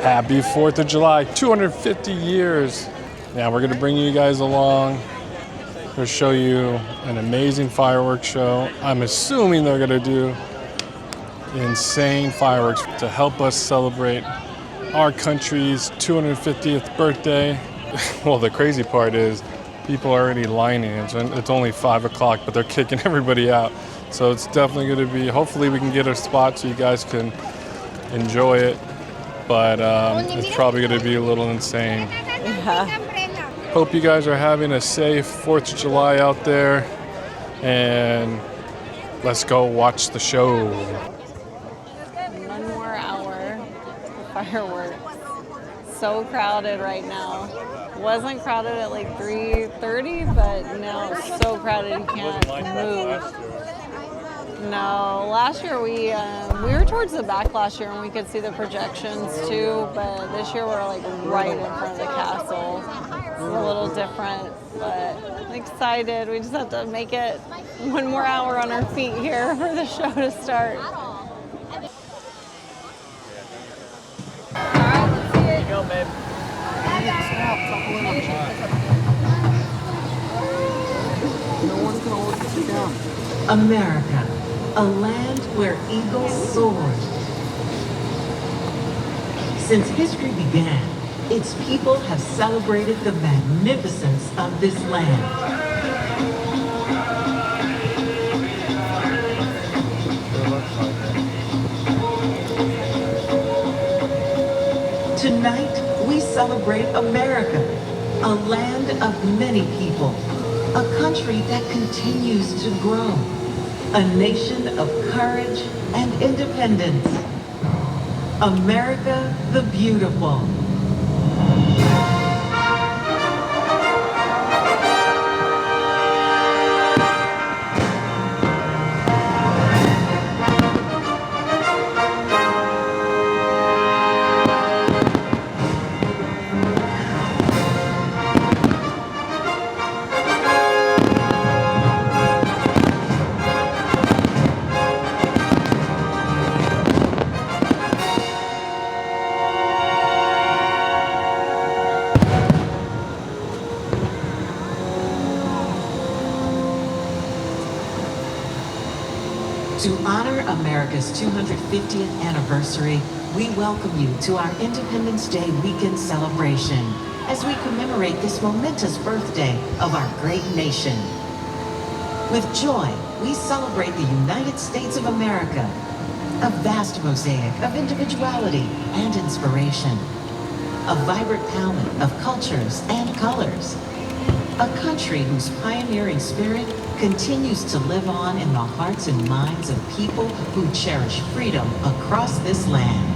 Happy 4th of July, 250 years. Yeah, we're gonna bring you guys along. We'll show you an amazing fireworks show. I'm assuming they're gonna do insane fireworks to help us celebrate our country's 250th birthday. Well, the crazy part is people are already lining. It's only 5 o'clock, but they're kicking everybody out. So it's definitely gonna be, hopefully we can get a spot so you guys can enjoy it. But it's probably gonna be a little insane. Yeah. Hope you guys are having a safe 4th of July out there, and let's go watch the show. 1 more hour of fireworks. So crowded right now. Wasn't crowded at like 3:30, but now it's so crowded you can't move. No, last year we were towards the back last year and we could see the projections too, but this year we're like right in front of the castle. It's a little different, but I'm excited. We just have to make it 1 more hour on our feet here for the show to start. There you go, babe. No one can hold you down. America, a land where eagles soar. Since history began, its people have celebrated the magnificence of this land. Tonight, we celebrate America, a land of many people, a country that continues to grow, a nation of courage and independence. America the Beautiful. To honor America's 250th anniversary, we welcome you to our Independence Day weekend celebration as we commemorate this momentous birthday of our great nation. With joy, we celebrate the United States of America, a vast mosaic of individuality and inspiration, a vibrant palette of cultures and colors, a country whose pioneering spirit continues to live on in the hearts and minds of people who cherish freedom across this land.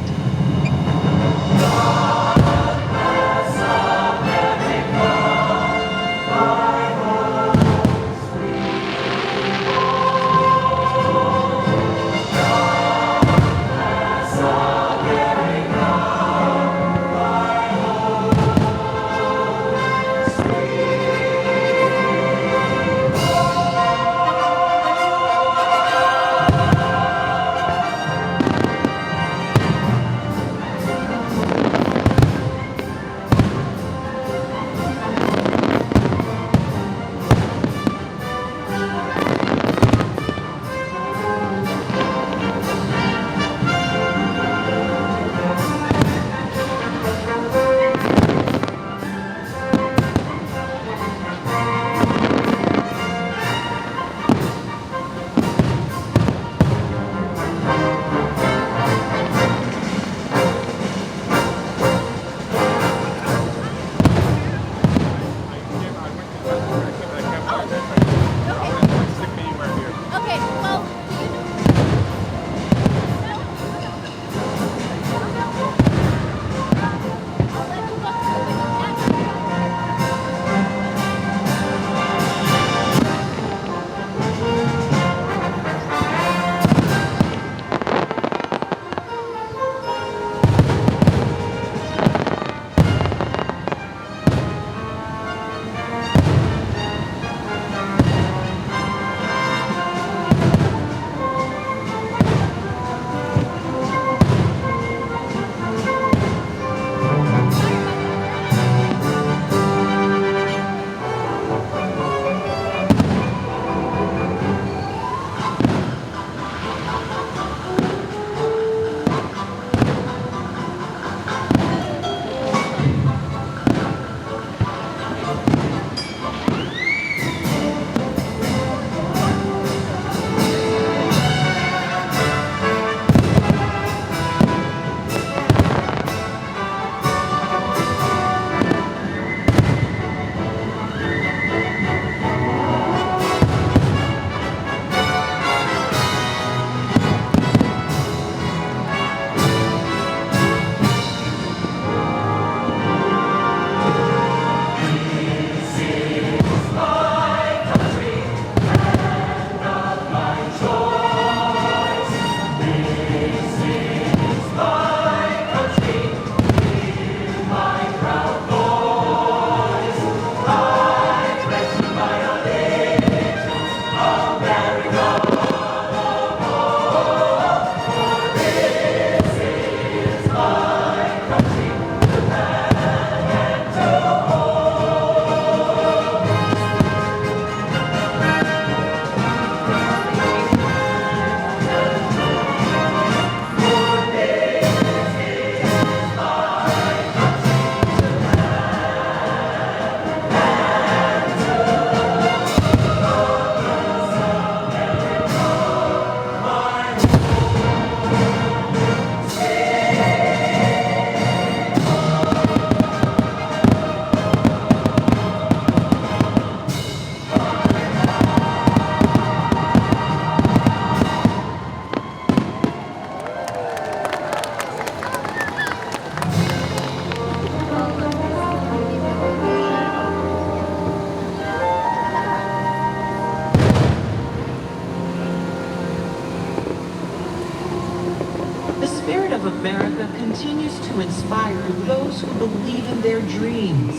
to inspire those who believe in their dreams.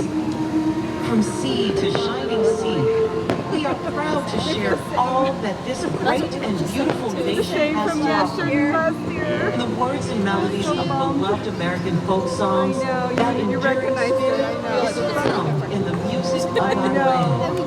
From sea to shining sea, we are proud to share all that this great and beautiful nation has to offer. In the words and melodies of beloved American folk songs, that enduring spirit is found in the music of our land.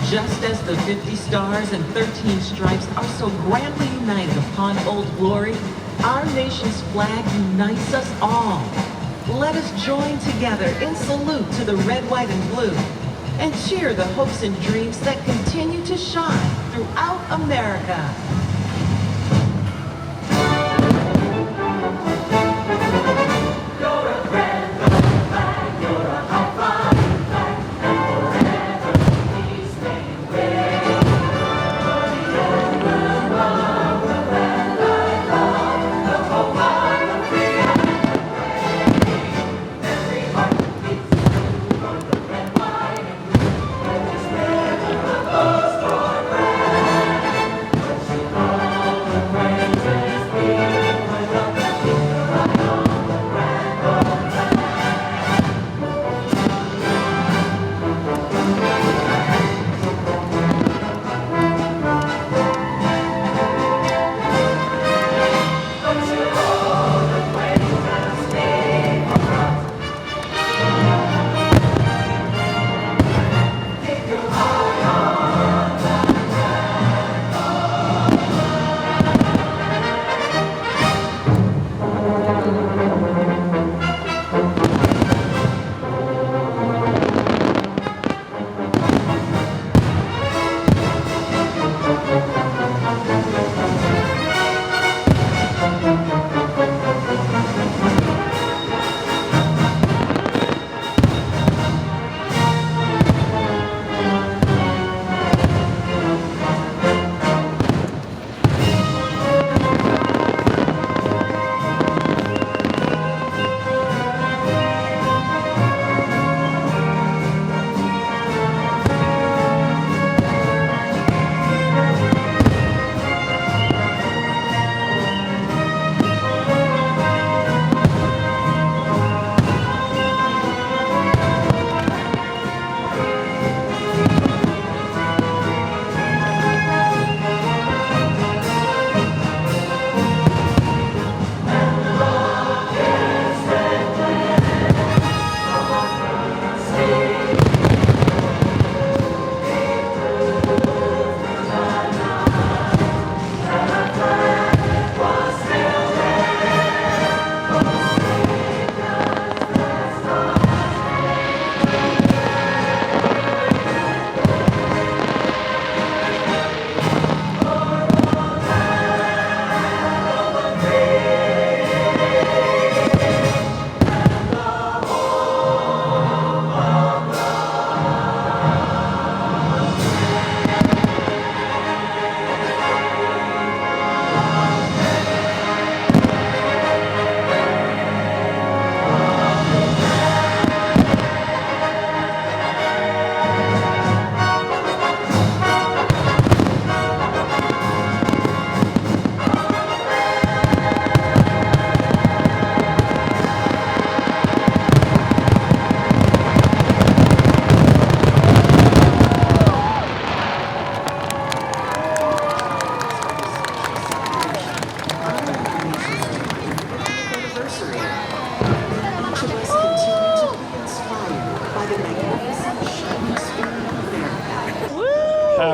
Just as the 50 stars and 13 stripes are so grandly united upon Old Glory, our nation's flag unites us all. Let us join together in salute to the red, white, and blue, and cheer the hopes and dreams that continue to shine throughout America.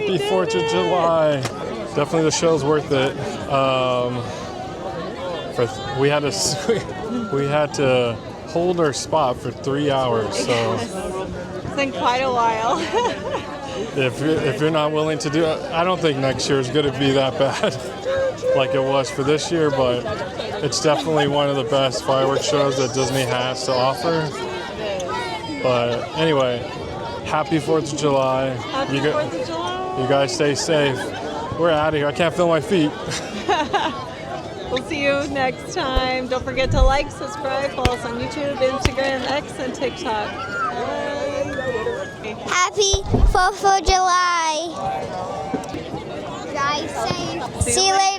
Happy 4th of July. Definitely the show's worth it. We had to hold our spot for 3 hours. So It's been quite a while. if you're not willing to do it, I don't think next year is going to be that bad like it was for this year, but it's definitely one of the best fireworks shows that Disney has to offer. But anyway, happy 4th of July. Happy 4th of July. You guys stay safe. We're out of here. I can't feel my feet. We'll see you next time. Don't forget to like, subscribe, follow us on YouTube, Instagram, X, and TikTok. Bye. Happy 4th of July. Drive safe. See you later.